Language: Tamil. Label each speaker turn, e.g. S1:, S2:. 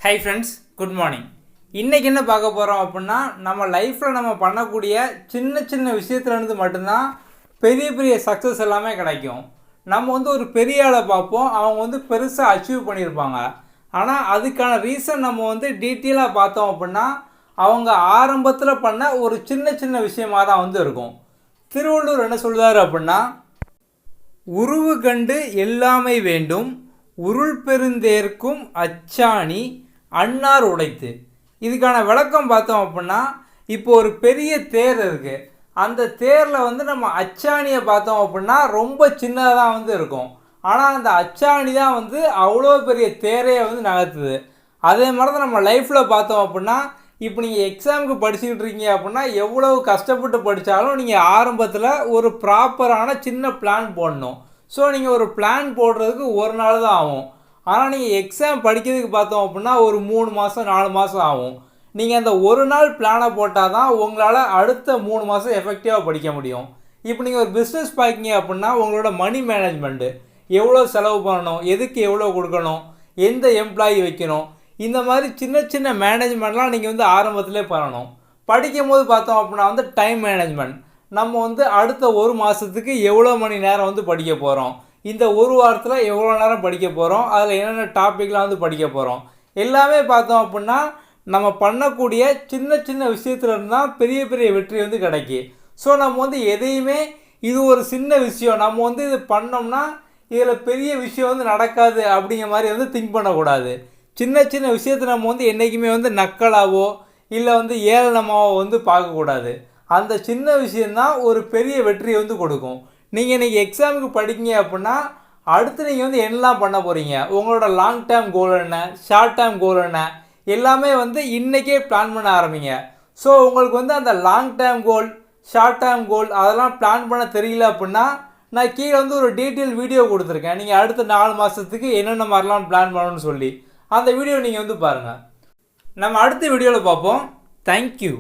S1: Hi friends, good morning. இன்றைக்கி என்ன பார்க்க போகிறோம் அப்படின்னா, நம்ம லைஃப்பில் நம்ம பண்ணக்கூடிய சின்ன சின்ன விஷயத்துலேருந்து மட்டும்தான் பெரிய பெரிய சக்ஸஸ் எல்லாமே கிடைக்கும். நம்ம ஒரு பெரிய ஆளை பார்ப்போம், அவங்க பெருசாக அச்சீவ் பண்ணியிருப்பாங்க. ஆனால் அதுக்கான ரீசன் நம்ம டீட்டெயிலாக பார்த்தோம் அப்படின்னா, அவங்க ஆரம்பத்தில் பண்ண ஒரு சின்ன சின்ன விஷயமாக தான் இருக்கும். திருவள்ளுவர் என்ன சொல்கிறாரு அப்படின்னா, உருவு கண்டு எல்லாமை வேண்டும், உருள் பெருந்தேர்க்கும் அச்சாணி அன்னார் உடைத்து. இதுக்கான விளக்கம் பார்த்தோம் அப்படின்னா, இப்போ ஒரு பெரிய தேர் இருக்குது. அந்த தேரில் நம்ம அச்சாணியை பார்த்தோம் அப்படின்னா ரொம்ப சின்னதாக தான் இருக்கும். ஆனால் அந்த அச்சாணி தான் அவ்வளோ பெரிய தேரையை நகர்த்துது. அதே மாதிரி தான் நம்ம லைஃப்பில் பார்த்தோம் அப்படின்னா, இப்போ நீங்கள் எக்ஸாமுக்கு படிச்சுக்கிட்டு இருக்கீங்க அப்படின்னா எவ்வளோ கஷ்டப்பட்டு படித்தாலும் நீங்கள் ஆரம்பத்தில் ஒரு ப்ராப்பரான சின்ன பிளான் போடணும். ஸோ நீங்கள் ஒரு பிளான் போடுறதுக்கு ஒரு நாள் தான் ஆகும். ஆனால் நீங்கள் எக்ஸாம் படிக்கிறதுக்கு பார்த்தோம் அப்படின்னா ஒரு 3 மாதம் 4 மாதம் ஆகும். நீங்கள் அந்த ஒரு நாள் பிளானை போட்டால் தான் உங்களால் அடுத்த 3 மாதம் எஃபெக்டிவாக படிக்க முடியும். இப்போ நீங்கள் ஒரு பிஸ்னஸ் பார்க்கிங்க அப்படின்னா உங்களோட மணி மேனேஜ்மெண்ட்டு, எவ்வளோ செலவு பண்ணணும், எதுக்கு எவ்வளோ கொடுக்கணும், எந்த எம்ப்ளாயி வைக்கணும், இந்த மாதிரி சின்ன சின்ன மேனேஜ்மெண்ட்லாம் நீங்கள் ஆரம்பத்திலே பண்ணணும். படிக்கும் போது பார்த்தோம் அப்படின்னா டைம் மேனேஜ்மெண்ட், நம்ம அடுத்த ஒரு மாதத்துக்கு எவ்வளோ மணி நேரம் படிக்க போகிறோம், இந்த ஒரு வாரத்தில் எவ்வளோ நேரம் படிக்க போகிறோம், அதில் என்னென்ன டாப்பிக்லாம் படிக்க போகிறோம், எல்லாமே பார்த்தோம் அப்படின்னா நம்ம பண்ணக்கூடிய சின்ன சின்ன விஷயத்துலேருந்து தான் பெரிய பெரிய வெற்றி கிடைக்கும். ஸோ நம்ம எதையுமே இது ஒரு சின்ன விஷயம், நம்ம இது பண்ணோம்னா இதில் பெரிய விஷயம் நடக்காது அப்படிங்கிற மாதிரி திங்க் பண்ணக்கூடாது. சின்ன சின்ன விஷயத்தை நம்ம என்றைக்குமே நக்கலாவோ இல்லை ஏளனமாவோ பார்க்கக்கூடாது. அந்த சின்ன விஷயந்தான் ஒரு பெரிய வெற்றியை கொடுக்கும். நீங்கள் இன்றைக்கி எக்ஸாமுக்கு படிக்கிங்க அப்படின்னா அடுத்து நீங்கள் என்னெல்லாம் பண்ண போகிறீங்க, உங்களோட லாங் டேர்ம் கோல் என்ன, ஷார்ட் டேர்ம் கோல் என்ன, எல்லாமே இன்றைக்கே பிளான் பண்ண ஆரம்பிங்க. ஸோ உங்களுக்கு அந்த long term goal, short term goal அதெல்லாம் பிளான் பண்ண தெரியல அப்படின்னா நான் கீழே ஒரு டீட்டெயில் வீடியோ கொடுத்துருக்கேன். நீங்கள் அடுத்த 4 மாதத்துக்கு என்னென்ன மாதிரிலாம் பிளான் பண்ணணும்னு சொல்லி அந்த வீடியோ நீங்கள் பாருங்கள். நம்ம அடுத்த வீடியோவில் பார்ப்போம். தேங்க்யூ.